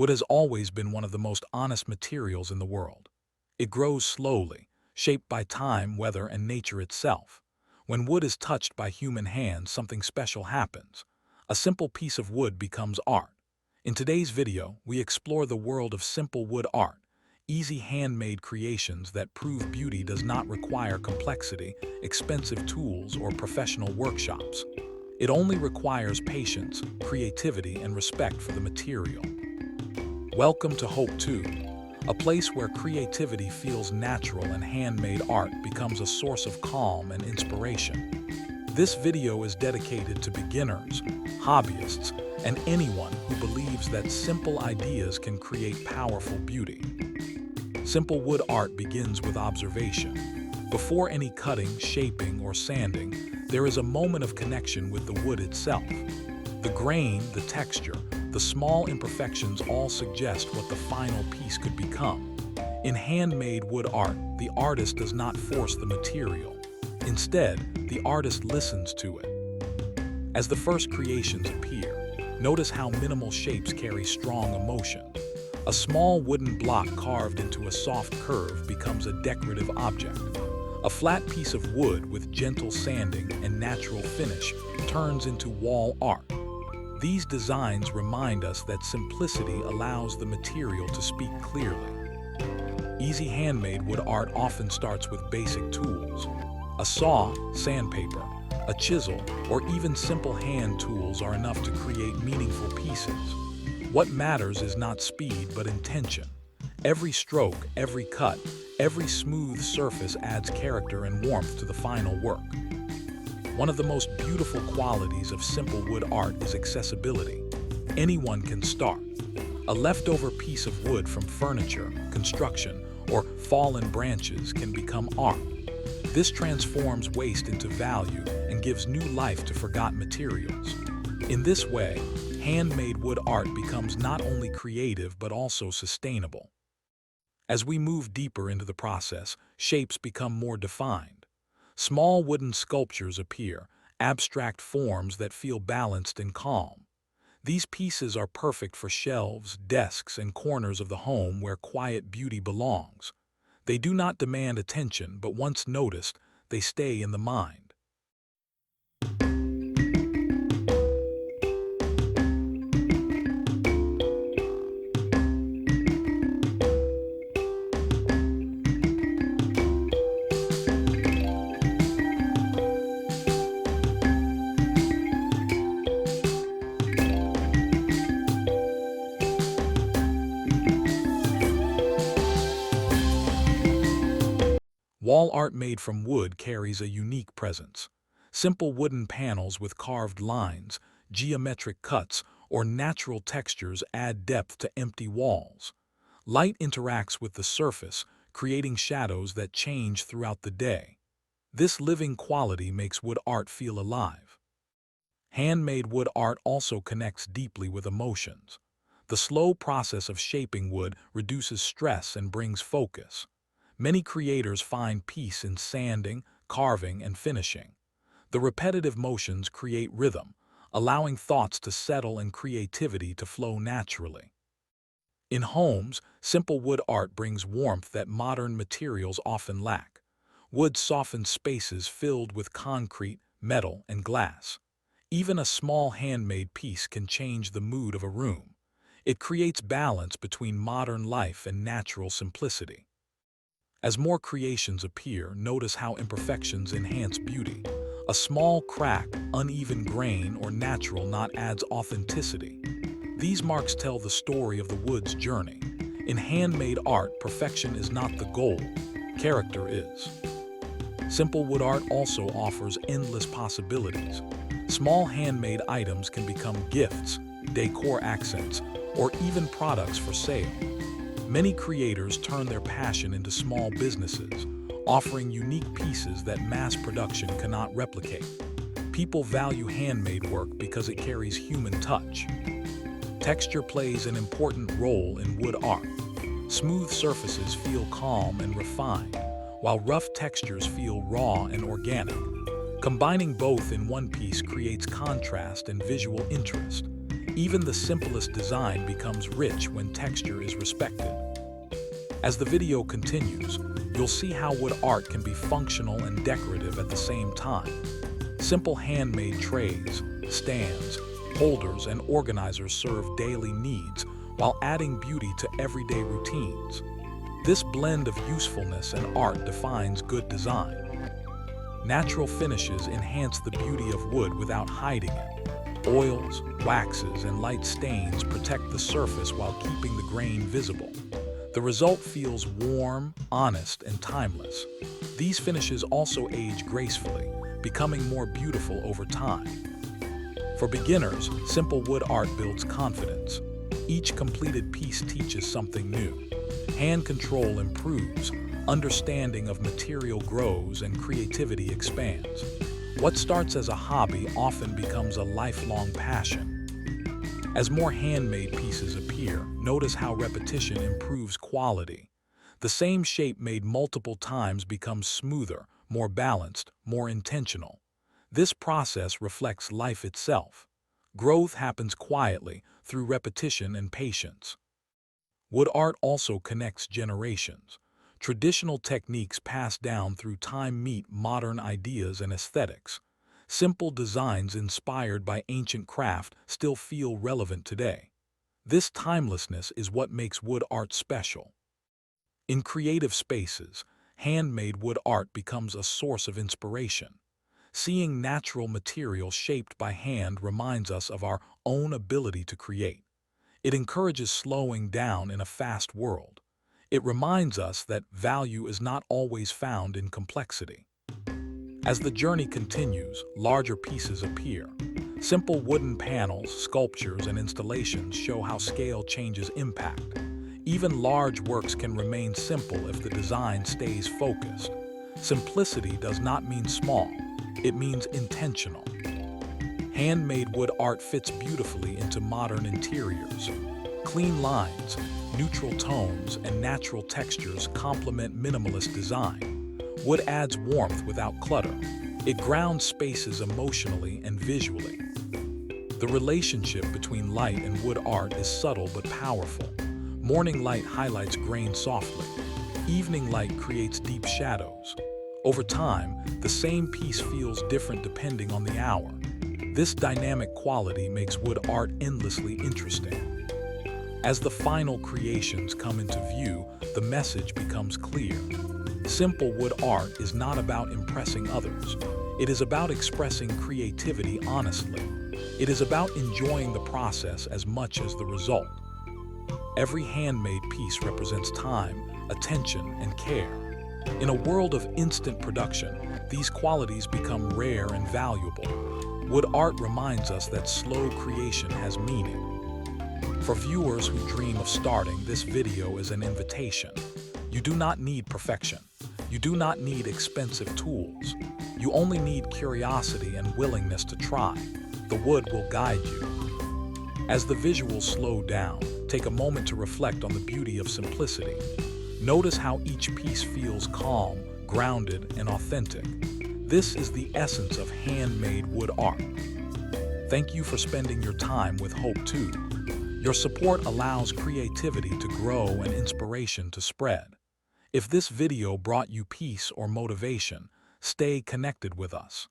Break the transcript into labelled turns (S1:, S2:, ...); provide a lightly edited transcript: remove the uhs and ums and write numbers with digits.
S1: Wood has always been one of the most honest materials in the world. It grows slowly, shaped by time, weather, and nature itself. When wood is touched by human hands, something special happens. A simple piece of wood becomes art. In today's video, we explore the world of simple wood art, easy handmade creations that prove beauty does not require complexity, expensive tools, or professional workshops. It only requires patience, creativity, and respect for the material. Welcome to Hope 2, a place where creativity feels natural and handmade art becomes a source of calm and inspiration. This video is dedicated to beginners, hobbyists, and anyone who believes that simple ideas can create powerful beauty. Simple wood art begins with observation. Before any cutting, shaping, or sanding, there is a moment of connection with the wood itself. The grain, the texture, the small imperfections all suggest what the final piece could become. In handmade wood art, the artist does not force the material. Instead, the artist listens to it. As the first creations appear, notice how minimal shapes carry strong emotion. A small wooden block carved into a soft curve becomes a decorative object. A flat piece of wood with gentle sanding and natural finish turns into wall art. These designs remind us that simplicity allows the material to speak clearly. Easy handmade wood art often starts with basic tools. A saw, sandpaper, a chisel, or even simple hand tools are enough to create meaningful pieces. What matters is not speed but intention. Every stroke, every cut, every smooth surface adds character and warmth to the final work. One of the most beautiful qualities of simple wood art is accessibility. Anyone can start. A leftover piece of wood from furniture, construction, or fallen branches can become art. This transforms waste into value and gives new life to forgotten materials. In this way, handmade wood art becomes not only creative but also sustainable. As we move deeper into the process, shapes become more defined. Small wooden sculptures appear, abstract forms that feel balanced and calm. These pieces are perfect for shelves, desks, and corners of the home where quiet beauty belongs. They do not demand attention, but once noticed, they stay in the mind. Wall art made from wood carries a unique presence. Simple wooden panels with carved lines, geometric cuts, or natural textures add depth to empty walls. Light interacts with the surface, creating shadows that change throughout the day. This living quality makes wood art feel alive. Handmade wood art also connects deeply with emotions. The slow process of shaping wood reduces stress and brings focus. Many creators find peace in sanding, carving, and finishing. The repetitive motions create rhythm, allowing thoughts to settle and creativity to flow naturally. In homes, simple wood art brings warmth that modern materials often lack. Wood softens spaces filled with concrete, metal, and glass. Even a small handmade piece can change the mood of a room. It creates balance between modern life and natural simplicity. As more creations appear, notice how imperfections enhance beauty. A small crack, uneven grain, or natural knot adds authenticity. These marks tell the story of the wood's journey. In handmade art, perfection is not the goal, character is. Simple wood art also offers endless possibilities. Small handmade items can become gifts, decor accents, or even products for sale. Many creators turn their passion into small businesses, offering unique pieces that mass production cannot replicate. People value handmade work because it carries human touch. Texture plays an important role in wood art. Smooth surfaces feel calm and refined, while rough textures feel raw and organic. Combining both in one piece creates contrast and visual interest. Even the simplest design becomes rich when texture is respected. As the video continues, you'll see how wood art can be functional and decorative at the same time. Simple handmade trays, stands, holders, and organizers serve daily needs while adding beauty to everyday routines. This blend of usefulness and art defines good design. Natural finishes enhance the beauty of wood without hiding it. Oils, waxes, and light stains protect the surface while keeping the grain visible. The result feels warm, honest, and timeless. These finishes also age gracefully, becoming more beautiful over time. For beginners, simple wood art builds confidence. Each completed piece teaches something new. Hand control improves, understanding of material grows, and creativity expands. What starts as a hobby often becomes a lifelong passion. As more handmade pieces appear, notice how repetition improves quality. The same shape made multiple times becomes smoother, more balanced, more intentional. This process reflects life itself. Growth happens quietly through repetition and patience. Wood art also connects generations. Traditional techniques passed down through time meet modern ideas and aesthetics. Simple designs inspired by ancient craft still feel relevant today. This timelessness is what makes wood art special. In creative spaces, handmade wood art becomes a source of inspiration. Seeing natural material shaped by hand reminds us of our own ability to create. It encourages slowing down in a fast world. It reminds us that value is not always found in complexity. As the journey continues, larger pieces appear. Simple wooden panels, sculptures, and installations show how scale changes impact. Even large works can remain simple if the design stays focused. Simplicity does not mean small, it means intentional. Handmade wood art fits beautifully into modern interiors. Clean lines, neutral tones, and natural textures complement minimalist design. Wood adds warmth without clutter. It grounds spaces emotionally and visually. The relationship between light and wood art is subtle but powerful. Morning light highlights grain softly. Evening light creates deep shadows. Over time, the same piece feels different depending on the hour. This dynamic quality makes wood art endlessly interesting. As the final creations come into view, the message becomes clear. Simple wood art is not about impressing others. It is about expressing creativity honestly. It is about enjoying the process as much as the result. Every handmade piece represents time, attention, and care. In a world of instant production, these qualities become rare and valuable. Wood art reminds us that slow creation has meaning. For viewers who dream of starting, this video is an invitation. You do not need perfection. You do not need expensive tools. You only need curiosity and willingness to try. The wood will guide you. As the visuals slow down, take a moment to reflect on the beauty of simplicity. Notice how each piece feels calm, grounded, and authentic. This is the essence of handmade wood art. Thank you for spending your time with Hope 2. Your support allows creativity to grow and inspiration to spread. If this video brought you peace or motivation, stay connected with us.